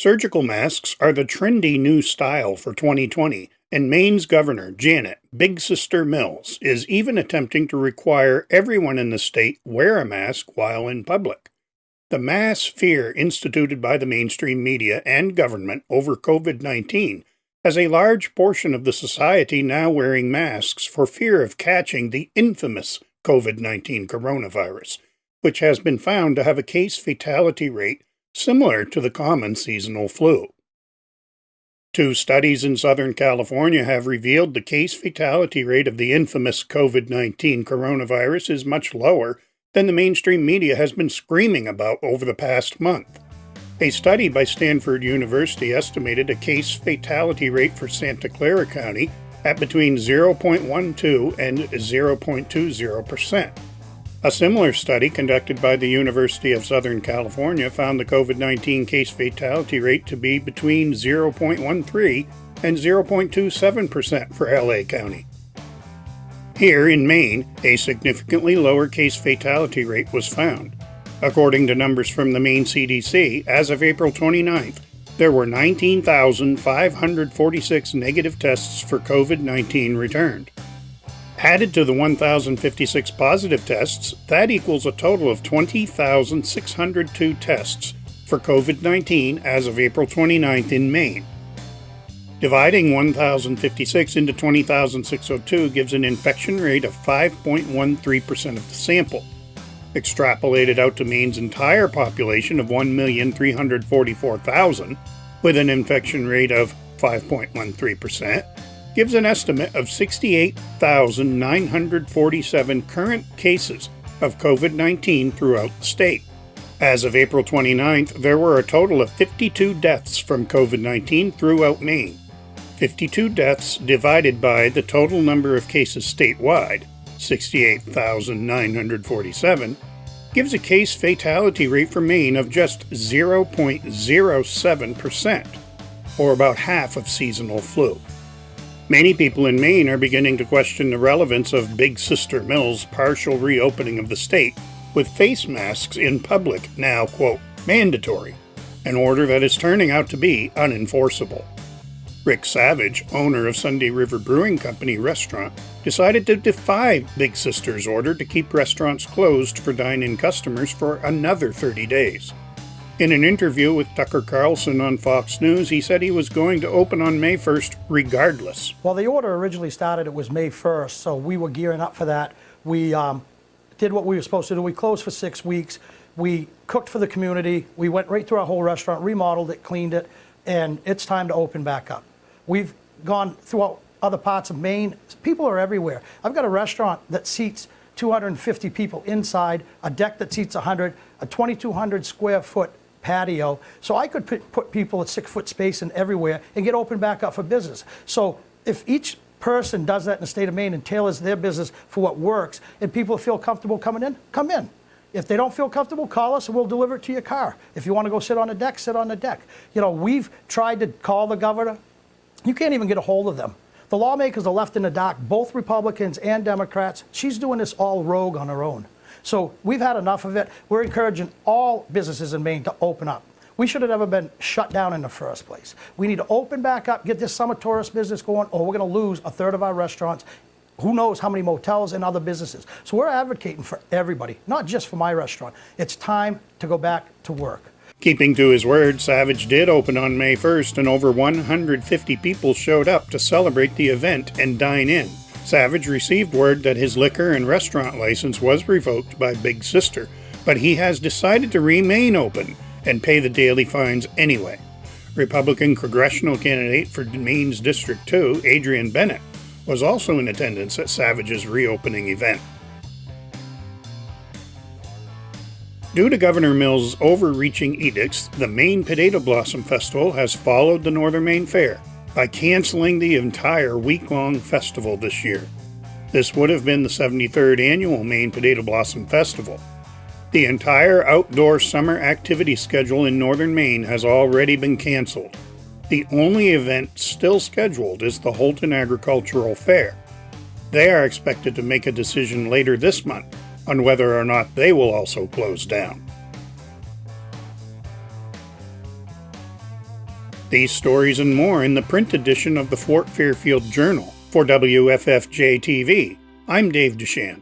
Surgical masks are the trendy new style for 2020, and Maine's Governor, Janet Big Sister Mills, is even attempting to require everyone in the state wear a mask while in public. The mass fear instituted by the mainstream media and government over COVID-19 has a large portion of the society now wearing masks for fear of catching the infamous COVID-19 coronavirus, which has been found to have a case fatality rate similar to the common seasonal flu. 2 studies in Southern California have revealed the case fatality rate of the infamous COVID-19 coronavirus is much lower than the mainstream media has been screaming about over the past month. A study by Stanford University estimated a case fatality rate for Santa Clara County at between 0.12 and 0.20%. A similar study conducted by the University of Southern California found the COVID-19 case fatality rate to be between 0.13 and 0.27% for LA County. Here in Maine, a significantly lower case fatality rate was found. According to numbers from the Maine CDC, as of April 29th, there were 19,546 negative tests for COVID-19 returned. Added to the 1,056 positive tests, that equals a total of 20,602 tests for COVID-19 as of April 29th in Maine. Dividing 1,056 into 20,602 gives an infection rate of 5.13% of the sample. Extrapolated out to Maine's entire population of 1,344,000, with an infection rate of 5.13%, gives an estimate of 68,947 current cases of COVID-19 throughout the state. As of April 29th, there were a total of 52 deaths from COVID-19 throughout Maine. 52 deaths divided by the total number of cases statewide, 68,947, gives a case fatality rate for Maine of just 0.07%, or about half of seasonal flu. Many people in Maine are beginning to question the relevance of Big Sister Mills' partial reopening of the state, with face masks in public now, quote, mandatory, an order that is turning out to be unenforceable. Rick Savage, owner of Sunday River Brewing Company restaurant, decided to defy Big Sister's order to keep restaurants closed for dine-in customers for another 30 days. In an interview with Tucker Carlson on Fox News, he said he was going to open on May 1st regardless. Well, the order originally started, it was May 1st, so we were gearing up for that. We did what we were supposed to do. We closed for 6 weeks. We cooked for the community. We went right through our whole restaurant, remodeled it, cleaned it, and it's time to open back up. We've gone throughout other parts of Maine. People are everywhere. I've got a restaurant that seats 250 people inside, a deck that seats 100, a 2,200 square foot patio, so I could put people at 6-foot space and everywhere and get open back up for business. So if each person does that in the state of Maine and tailors their business for what works, and people feel comfortable coming in, come in. If they don't feel comfortable, call us and we'll deliver it to your car. If you want to go sit on the deck, sit on the deck. You know, we've tried to call the governor. You can't even get a hold of them. The lawmakers are left in the dark, both Republicans and Democrats. She's doing this all rogue on her own. So we've had enough of it. We're encouraging all businesses in Maine to open up. We should have never been shut down in the first place. We need to open back up, get this summer tourist business going, or we're going to lose a third of our restaurants. Who knows how many motels and other businesses. So we're advocating for everybody, not just for my restaurant. It's time to go back to work. Keeping to his word, Savage did open on May 1st, and over 150 people showed up to celebrate the event and dine in. Savage received word that his liquor and restaurant license was revoked by Big Sister, but he has decided to remain open and pay the daily fines anyway. Republican congressional candidate for Maine's District 2, Adrian Bennett, was also in attendance at Savage's reopening event. Due to Governor Mills' overreaching edicts, the Maine Potato Blossom Festival has followed the Northern Maine Fair by canceling the entire week-long festival this year. This would have been the 73rd annual Maine Potato Blossom Festival. The entire outdoor summer activity schedule in northern Maine has already been canceled. The only event still scheduled is the Holton Agricultural Fair. They are expected to make a decision later this month on whether or not they will also close down. These stories and more in the print edition of the Fort Fairfield Journal. For WFFJ-TV, I'm Dave Duchesne.